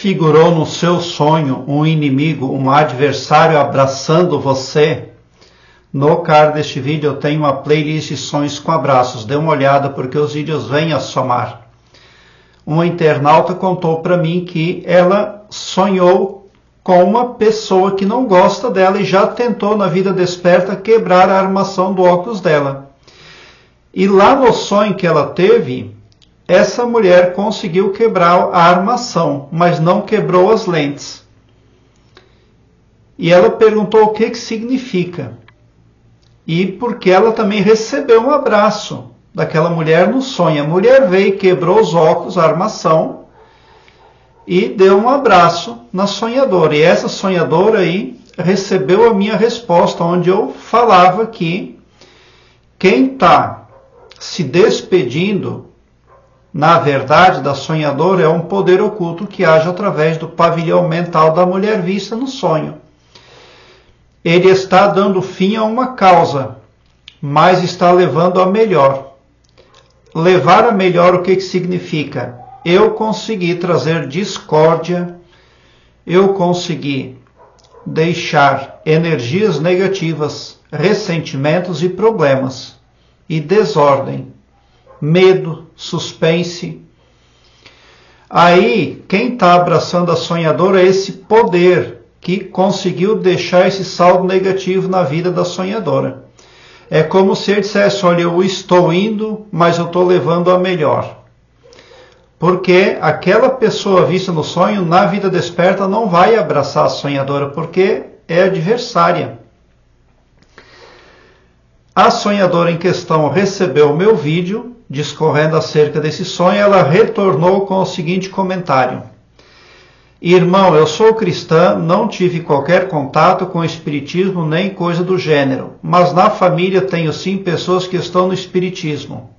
Figurou no seu sonho um inimigo, um adversário abraçando você? No card deste vídeo eu tenho uma playlist de sonhos com abraços. Dê uma olhada porque os vídeos vêm a somar. Uma internauta contou para mim que ela sonhou com uma pessoa que não gosta dela e já tentou na vida desperta quebrar a armação do óculos dela. E lá no sonho que ela teve, essa mulher conseguiu quebrar a armação, mas não quebrou as lentes. E ela perguntou o que significa. E porque ela também recebeu um abraço daquela mulher no sonho. A mulher veio, quebrou os óculos, a armação, e deu um abraço na sonhadora. E essa sonhadora aí recebeu a minha resposta, onde eu falava que quem está se despedindo, na verdade, da sonhadora é um poder oculto que age através do pavilhão mental da mulher vista no sonho. Ele está dando fim a uma causa, mas está levando a melhor. Levar a melhor o que significa? Eu consegui trazer discórdia, eu consegui deixar energias negativas, ressentimentos e problemas, e desordem, medo, suspense. Aí, quem está abraçando a sonhadora é esse poder que conseguiu deixar esse saldo negativo na vida da sonhadora. É como se ele dissesse, olha, eu estou indo, mas eu estou levando a melhor. Porque aquela pessoa vista no sonho, na vida desperta, não vai abraçar a sonhadora, porque é adversária. A sonhadora em questão recebeu o meu vídeo, discorrendo acerca desse sonho, ela retornou com o seguinte comentário. Irmão, eu sou cristã, não tive qualquer contato com o espiritismo nem coisa do gênero, mas na família tenho sim pessoas que estão no espiritismo.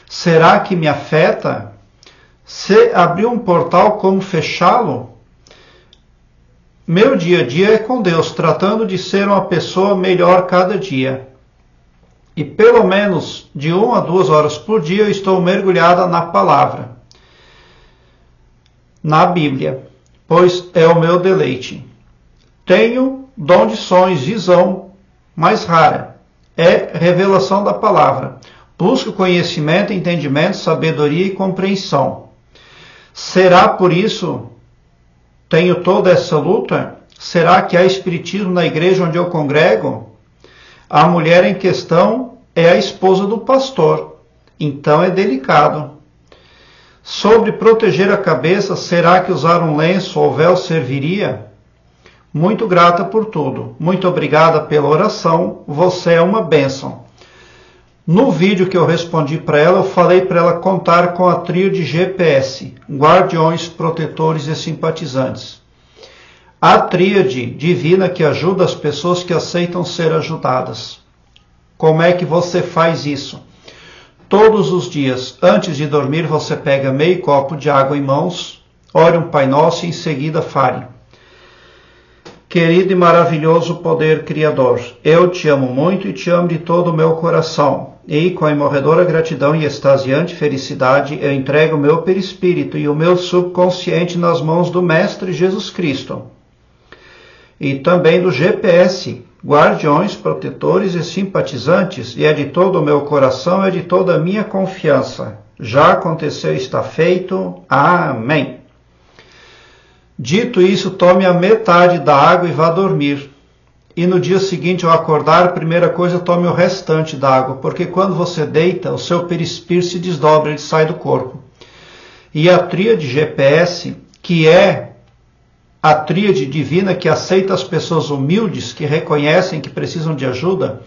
Será que me afeta? Se abrir um portal, como fechá-lo? Meu dia a dia é com Deus, tratando de ser uma pessoa melhor cada dia. E pelo menos de 1 a 2 horas por dia eu estou mergulhada na palavra, na Bíblia, pois é o meu deleite. Tenho dom de sonhos, visão mais rara, é revelação da palavra. Busco conhecimento, entendimento, sabedoria e compreensão. Será por isso tenho toda essa luta? Será que há espiritismo na igreja onde eu congrego? A mulher em questão é a esposa do pastor, então é delicado. Sobre proteger a cabeça, será que usar um lenço ou véu serviria? Muito grata por tudo. Muito obrigada pela oração, você é uma bênção. No vídeo que eu respondi para ela, eu falei para ela contar com a tríade GPS, guardiões, protetores e simpatizantes. A tríade divina que ajuda as pessoas que aceitam ser ajudadas. Como é que você faz isso? Todos os dias, antes de dormir, você pega meio copo de água em mãos, ore um Pai Nosso e em seguida fale. Querido e maravilhoso poder criador, eu te amo muito e te amo de todo o meu coração. E com a imorredora gratidão e extasiante felicidade, eu entrego o meu perispírito e o meu subconsciente nas mãos do Mestre Jesus Cristo. E também do GPS, guardiões, protetores e simpatizantes, e é de todo o meu coração, é de toda a minha confiança. Já aconteceu, está feito. Amém. Dito isso, tome a metade da água e vá dormir. E no dia seguinte, ao acordar, a primeira coisa, tome o restante da água, porque quando você deita, o seu perispírito se desdobra, ele sai do corpo. E a tríade GPS, que é a tríade divina que aceita as pessoas humildes, que reconhecem que precisam de ajuda,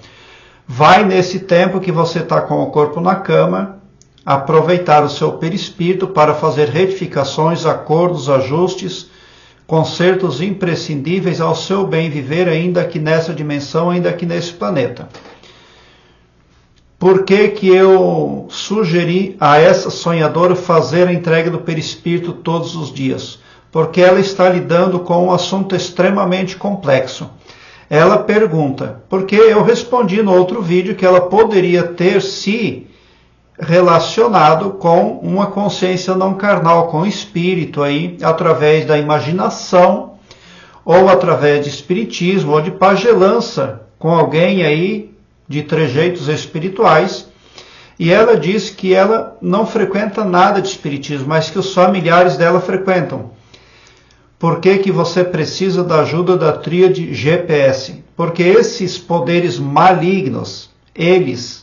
vai nesse tempo que você está com o corpo na cama, aproveitar o seu perispírito para fazer retificações, acordos, ajustes, consertos imprescindíveis ao seu bem viver, ainda aqui nessa dimensão, ainda aqui nesse planeta. Por que eu sugeri a essa sonhadora fazer a entrega do perispírito todos os dias? Porque ela está lidando com um assunto extremamente complexo. Ela pergunta, porque eu respondi no outro vídeo que ela poderia ter se relacionado com uma consciência não carnal, com o espírito aí, através da imaginação, ou através de espiritismo, ou de pagelança, com alguém aí de trejeitos espirituais. E ela diz que ela não frequenta nada de espiritismo, mas que os familiares dela frequentam. Por que que você precisa da ajuda da tríade GPS? Porque esses poderes malignos, eles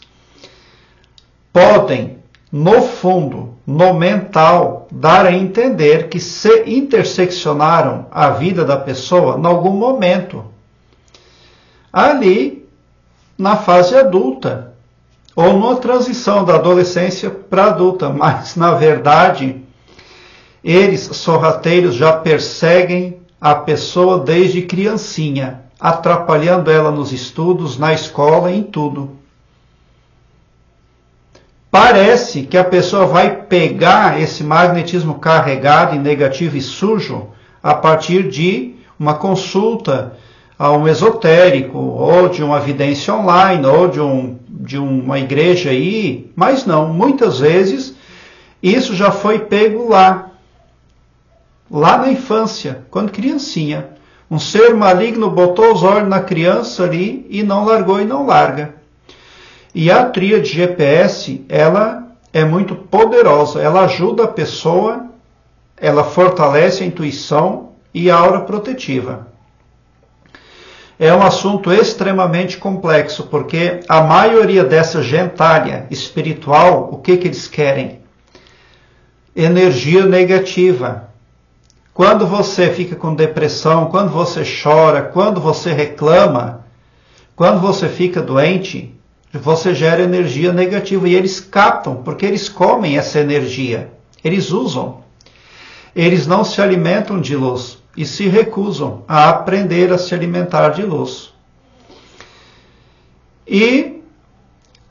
podem, no fundo, no mental, dar a entender que se interseccionaram a vida da pessoa em algum momento. Ali, na fase adulta, ou numa transição da adolescência para adulta, mas, na verdade, eles, sorrateiros, já perseguem a pessoa desde criancinha, atrapalhando ela nos estudos, na escola, em tudo. Parece que a pessoa vai pegar esse magnetismo carregado e negativo e sujo a partir de uma consulta a um esotérico, ou de uma vidência online, ou de uma igreja aí, mas não, muitas vezes isso já foi pego lá na infância, quando criancinha. Um ser maligno botou os olhos na criança ali e não largou e não larga. E a tríade GPS, ela é muito poderosa, ela ajuda a pessoa, ela fortalece a intuição e a aura protetiva. É um assunto extremamente complexo, porque a maioria dessa gentalha espiritual, o que eles querem? Energia negativa. Quando você fica com depressão, quando você chora, quando você reclama, quando você fica doente, você gera energia negativa e eles captam, porque eles comem essa energia, eles usam. Eles não se alimentam de luz e se recusam a aprender a se alimentar de luz. E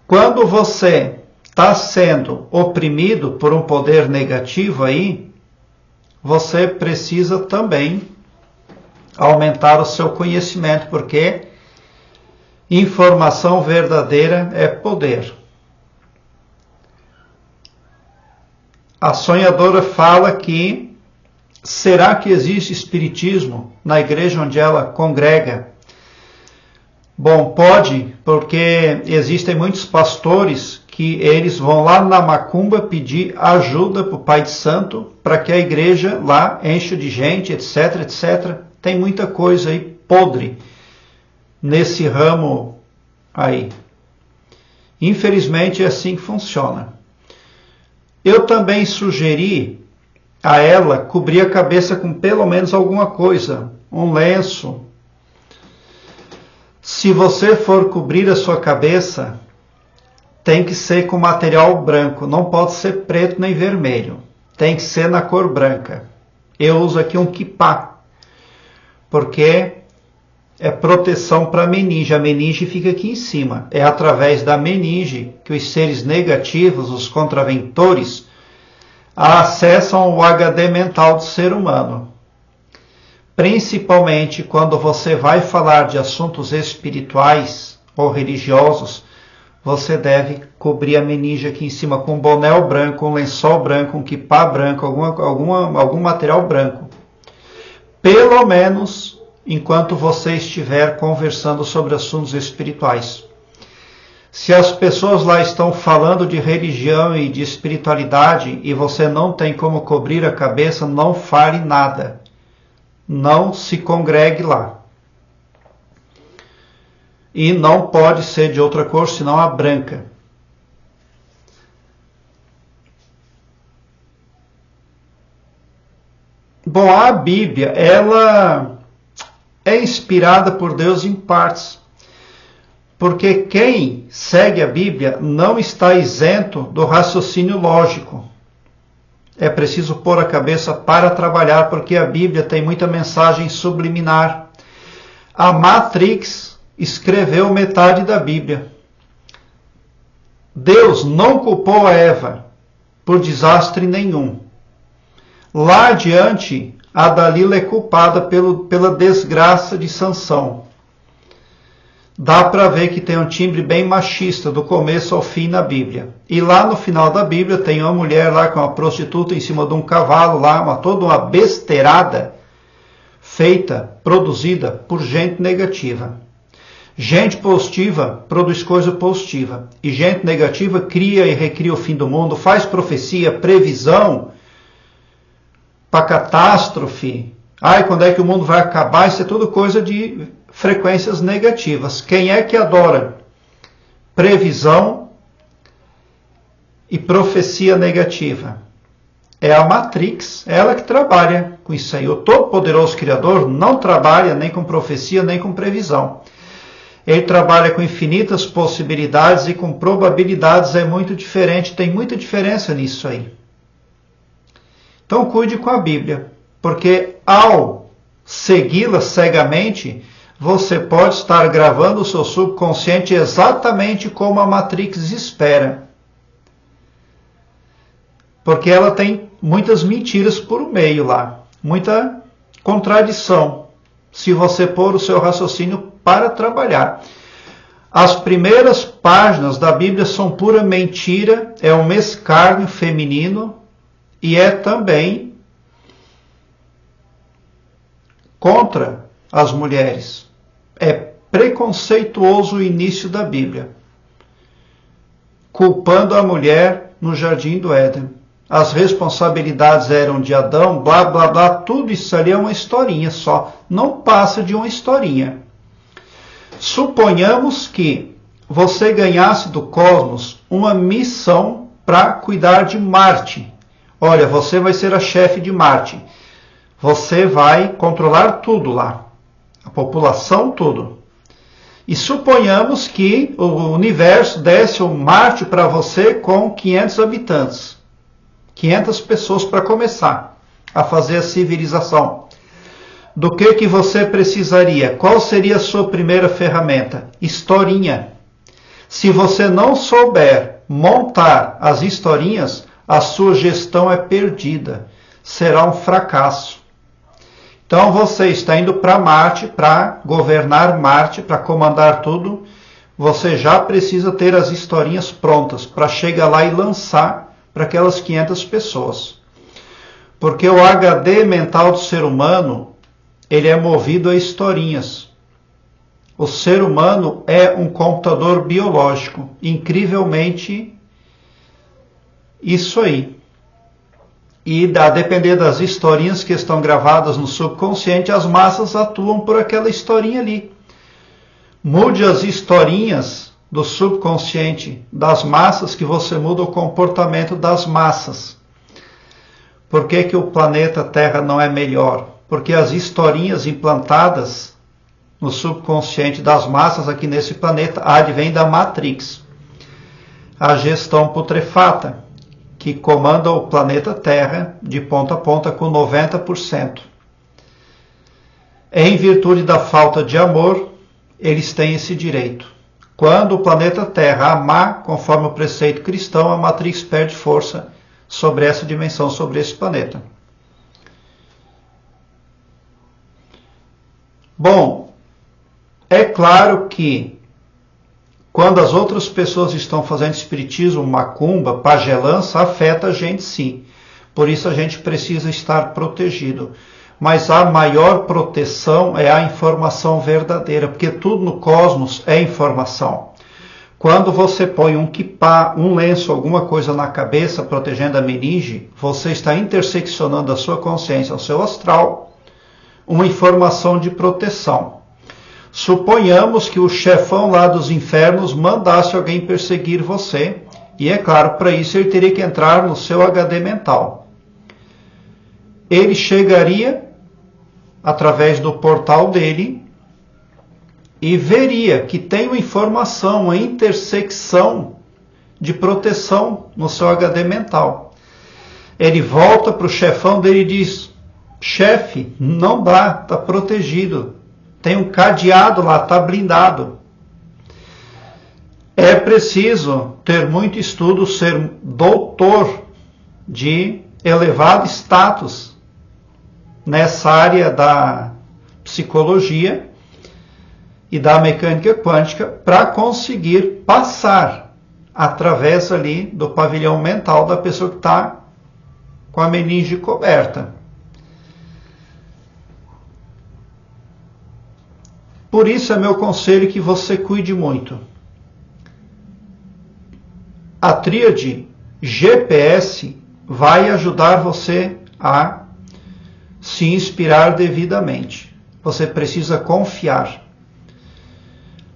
quando você está sendo oprimido por um poder negativo aí, você precisa também aumentar o seu conhecimento, porque informação verdadeira é poder. A sonhadora fala que será que existe espiritismo na igreja onde ela congrega? Bom, pode, porque existem muitos pastores que eles vão lá na macumba pedir ajuda para o Pai de Santo, para que a igreja lá encha de gente, etc, etc. Tem muita coisa aí podre nesse ramo aí. Infelizmente é assim que funciona. Eu também sugeri a ela cobrir a cabeça com pelo menos alguma coisa, um lenço. Se você for cobrir a sua cabeça, tem que ser com material branco, não pode ser preto nem vermelho, tem que ser na cor branca. Eu uso aqui um kippá, porque é proteção para a meninge. A meninge fica aqui em cima. É através da meninge que os seres negativos, os contraventores, acessam o HD mental do ser humano. Principalmente quando você vai falar de assuntos espirituais ou religiosos, você deve cobrir a meninge aqui em cima com um boné branco, um lençol branco, um kippá branco, algum material branco. Pelo menos enquanto você estiver conversando sobre assuntos espirituais. Se as pessoas lá estão falando de religião e de espiritualidade e você não tem como cobrir a cabeça, não fale nada. Não se congregue lá. E não pode ser de outra cor, senão a branca. Bom, a Bíblia, ela é inspirada por Deus em partes. Porque quem segue a Bíblia não está isento do raciocínio lógico. É preciso pôr a cabeça para trabalhar, porque a Bíblia tem muita mensagem subliminar. A Matrix escreveu metade da Bíblia. Deus não culpou a Eva por desastre nenhum. Lá adiante, a Dalila é culpada pela desgraça de Sansão. dá para ver que tem um timbre bem machista do começo ao fim na Bíblia. E lá no final da Bíblia tem uma mulher lá com uma prostituta em cima de um cavalo lá, toda uma besteirada feita, produzida por gente negativa. Gente positiva produz coisa positiva. E gente negativa cria e recria o fim do mundo, faz profecia, previsão para catástrofe. Ai, quando é que o mundo vai acabar? Isso é tudo coisa de frequências negativas. Quem é que adora previsão e profecia negativa? É a Matrix, ela que trabalha com isso aí. O Todo-Poderoso Criador não trabalha nem com profecia, nem com previsão. Ele trabalha com infinitas possibilidades e com probabilidades é muito diferente, tem muita diferença nisso aí. Então cuide com a Bíblia, porque ao segui-la cegamente, você pode estar gravando o seu subconsciente exatamente como a Matrix espera. Porque ela tem muitas mentiras por meio lá, muita contradição, se você pôr o seu raciocínio para trabalhar. As primeiras páginas da Bíblia são pura mentira, é um escárnio feminino e é também contra as mulheres. É preconceituoso o início da Bíblia, culpando a mulher no jardim do Éden. As responsabilidades eram de Adão, blá, blá, blá, tudo isso ali é uma historinha só, não passa de uma historinha. Suponhamos que você ganhasse do cosmos uma missão para cuidar de Marte. Olha, você vai ser a chefe de Marte. Você vai controlar tudo lá, a população, tudo. E suponhamos que o universo desse um Marte para você com 500 habitantes. 500 pessoas para começar a fazer a civilização. Do que você precisaria? Qual seria a sua primeira ferramenta? Historinha. Se você não souber montar as historinhas, a sua gestão é perdida. Será um fracasso. Então você está indo para Marte, para governar Marte, para comandar tudo. Você já precisa ter as historinhas prontas para chegar lá e lançar para aquelas 500 pessoas. Porque o HD mental do ser humano, ele é movido a historinhas. O ser humano é um computador biológico. Incrivelmente, isso aí. E a depender das historinhas que estão gravadas no subconsciente, as massas atuam por aquela historinha ali. Mude as historinhas do subconsciente das massas que você muda o comportamento das massas. Por que o planeta Terra não é melhor? Porque as historinhas implantadas no subconsciente das massas aqui nesse planeta advém da Matrix. A gestão putrefata, que comanda o planeta Terra de ponta a ponta com 90%. Em virtude da falta de amor, eles têm esse direito. Quando o planeta Terra amar, conforme o preceito cristão, a Matrix perde força sobre essa dimensão, sobre esse planeta. Bom, é claro que quando as outras pessoas estão fazendo espiritismo, macumba, pagelança, afeta a gente sim. Por isso a gente precisa estar protegido. Mas a maior proteção é a informação verdadeira, porque tudo no cosmos é informação. Quando você põe um kippá, um lenço, alguma coisa na cabeça protegendo a meninge, você está interseccionando a sua consciência, o seu astral, uma informação de proteção. Suponhamos que o chefão lá dos infernos mandasse alguém perseguir você, e é claro, para isso ele teria que entrar no seu HD mental. Ele chegaria através do portal dele e veria que tem uma informação, uma intersecção de proteção no seu HD mental. Ele volta para o chefão dele e diz: chefe, não dá, está protegido. Tem um cadeado lá, está blindado. É preciso ter muito estudo, ser doutor de elevado status nessa área da psicologia e da mecânica quântica para conseguir passar através ali do pavilhão mental da pessoa que está com a meninge coberta. Por isso é meu conselho que você cuide muito. A tríade GPS vai ajudar você a se inspirar devidamente. Você precisa confiar.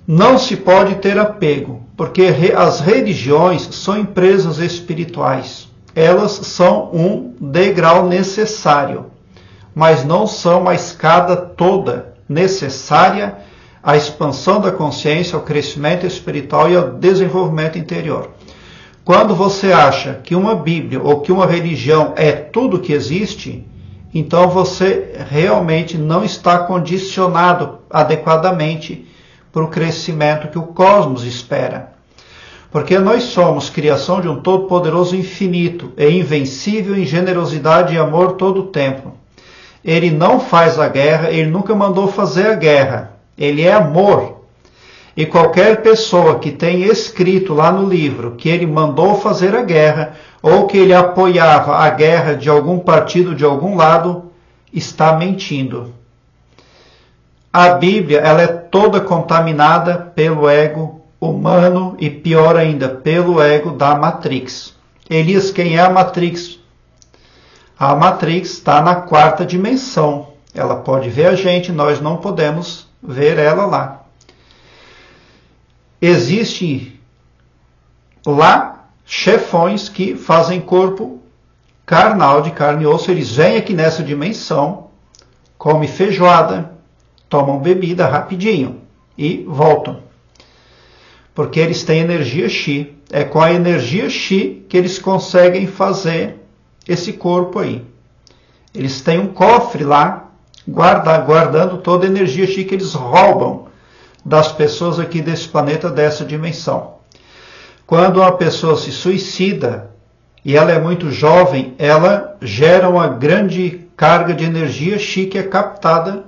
Não se pode ter apego, porque as religiões são empresas espirituais. Elas são um degrau necessário, mas não são uma escada toda necessária à expansão da consciência, ao crescimento espiritual e ao desenvolvimento interior. Quando você acha que uma Bíblia ou que uma religião é tudo que existe, então você realmente não está condicionado adequadamente para o crescimento que o cosmos espera. Porque nós somos criação de um Todo-Poderoso infinito e invencível em generosidade e amor todo o tempo. Ele não faz a guerra, ele nunca mandou fazer a guerra. Ele é amor. E qualquer pessoa que tem escrito lá no livro que ele mandou fazer a guerra, ou que ele apoiava a guerra de algum partido, de algum lado, está mentindo. A Bíblia, ela é toda contaminada pelo ego humano e, pior ainda, pelo ego da Matrix. Elias, quem é a Matrix? A Matrix está na 4ª dimensão. Ela pode ver a gente, nós não podemos ver ela lá. Existem lá chefões que fazem corpo carnal, de carne e osso. Eles vêm aqui nessa dimensão, comem feijoada, tomam bebida rapidinho e voltam. Porque eles têm energia Chi. É com a energia Chi que eles conseguem fazer esse corpo aí. Eles têm um cofre lá, guardando toda a energia Chi que eles roubam das pessoas aqui desse planeta, dessa dimensão. Quando uma pessoa se suicida e ela é muito jovem, ela gera uma grande carga de energia Chi que é captada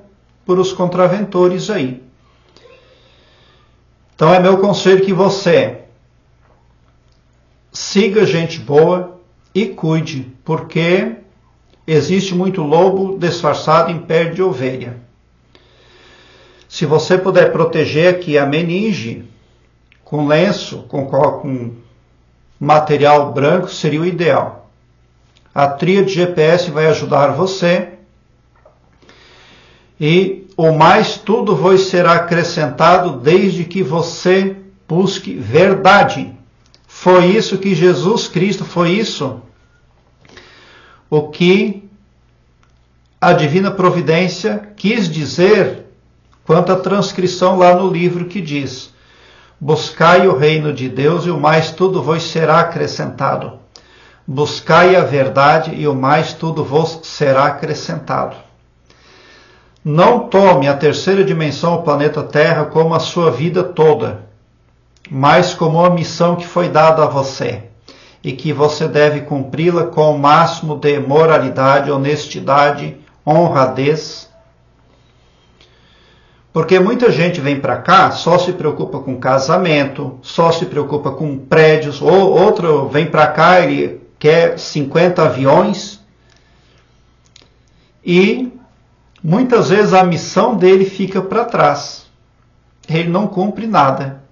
por os contraventores aí. Então é meu conselho que você siga gente boa e cuide, porque existe muito lobo disfarçado em pele de ovelha. Se você puder proteger aqui a meninge com lenço, com material branco, seria o ideal. A tríade GPS vai ajudar você. E o mais tudo vos será acrescentado desde que você busque verdade. Foi isso que Jesus Cristo, foi isso o que a Divina Providência quis dizer quanto à transcrição lá no livro que diz: buscai o reino de Deus e o mais tudo vos será acrescentado. Buscai a verdade e o mais tudo vos será acrescentado. Não tome a 3ª dimensão, o planeta Terra, como a sua vida toda, mas como uma missão que foi dada a você e que você deve cumpri-la com o máximo de moralidade, honestidade, honradez. Porque muita gente vem para cá, só se preocupa com casamento, só se preocupa com prédios, ou outro vem para cá, ele quer 50 aviões, e muitas vezes a missão dele fica para trás. Ele não cumpre nada.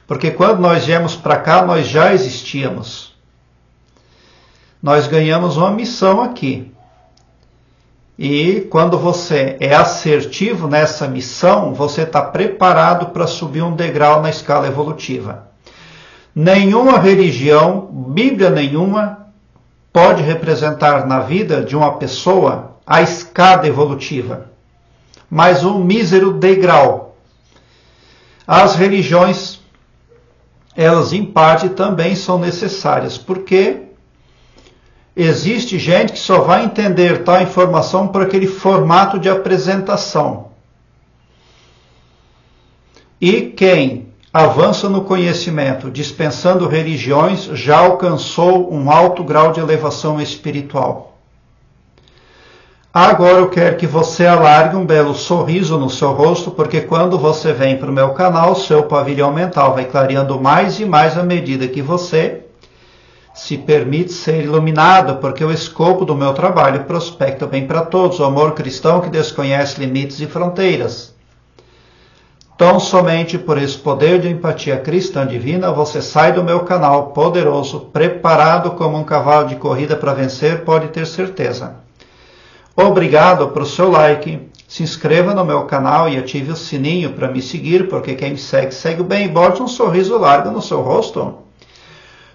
Porque quando nós viemos para cá, nós já existíamos. Nós ganhamos uma missão aqui. E quando você é assertivo nessa missão, você está preparado para subir um degrau na escala evolutiva. Nenhuma religião, Bíblia nenhuma, pode representar na vida de uma pessoa a escada evolutiva, mas um mísero degrau. As religiões, elas em parte também são necessárias, porque existe gente que só vai entender tal informação por aquele formato de apresentação. E quem avança no conhecimento dispensando religiões já alcançou um alto grau de elevação espiritual. Agora eu quero que você alargue um belo sorriso no seu rosto, porque quando você vem para o meu canal, seu pavilhão mental vai clareando mais e mais à medida que você se permite ser iluminado, porque o escopo do meu trabalho prospecta o bem para todos, o amor cristão que desconhece limites e fronteiras. Tão somente por esse poder de empatia cristã divina, você sai do meu canal poderoso, preparado como um cavalo de corrida para vencer, pode ter certeza. Obrigado por seu like, se inscreva no meu canal e ative o sininho para me seguir, porque quem me segue, segue o bem. Bote um sorriso largo no seu rosto,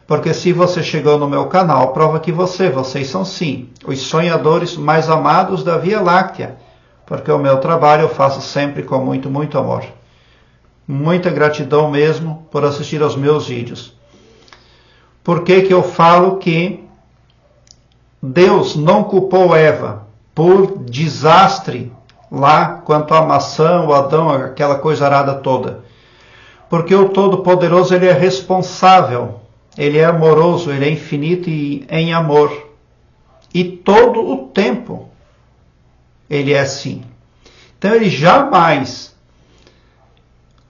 porque se você chegou no meu canal, prova que vocês são sim, os sonhadores mais amados da Via Láctea, porque o meu trabalho eu faço sempre com muito, muito amor. Muita gratidão mesmo por assistir aos meus vídeos. Por que que eu falo que Deus não culpou Eva por desastre lá quanto à maçã, o Adão, aquela coisa arada toda? Porque o Todo-Poderoso, ele é responsável, ele é amoroso, ele é infinito e em amor. E todo o tempo ele é assim. Então ele jamais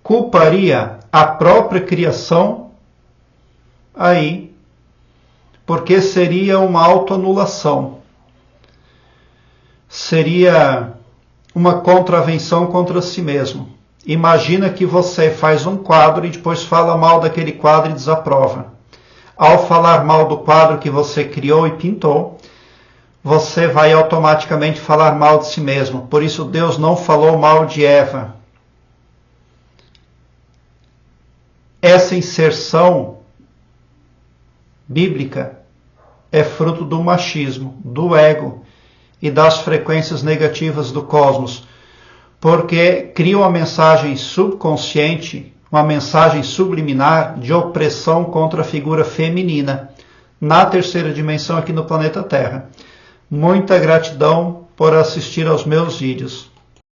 culparia a própria criação aí, porque seria uma autoanulação. Seria uma contravenção contra si mesmo. Imagina que você faz um quadro e depois fala mal daquele quadro e desaprova. Ao falar mal do quadro que você criou e pintou, você vai automaticamente falar mal de si mesmo. Por isso Deus não falou mal de Eva. Essa inserção bíblica é fruto do machismo, do ego e das frequências negativas do cosmos, porque cria uma mensagem subconsciente, uma mensagem subliminar de opressão contra a figura feminina na terceira dimensão aqui no planeta Terra. Muita gratidão por assistir aos meus vídeos.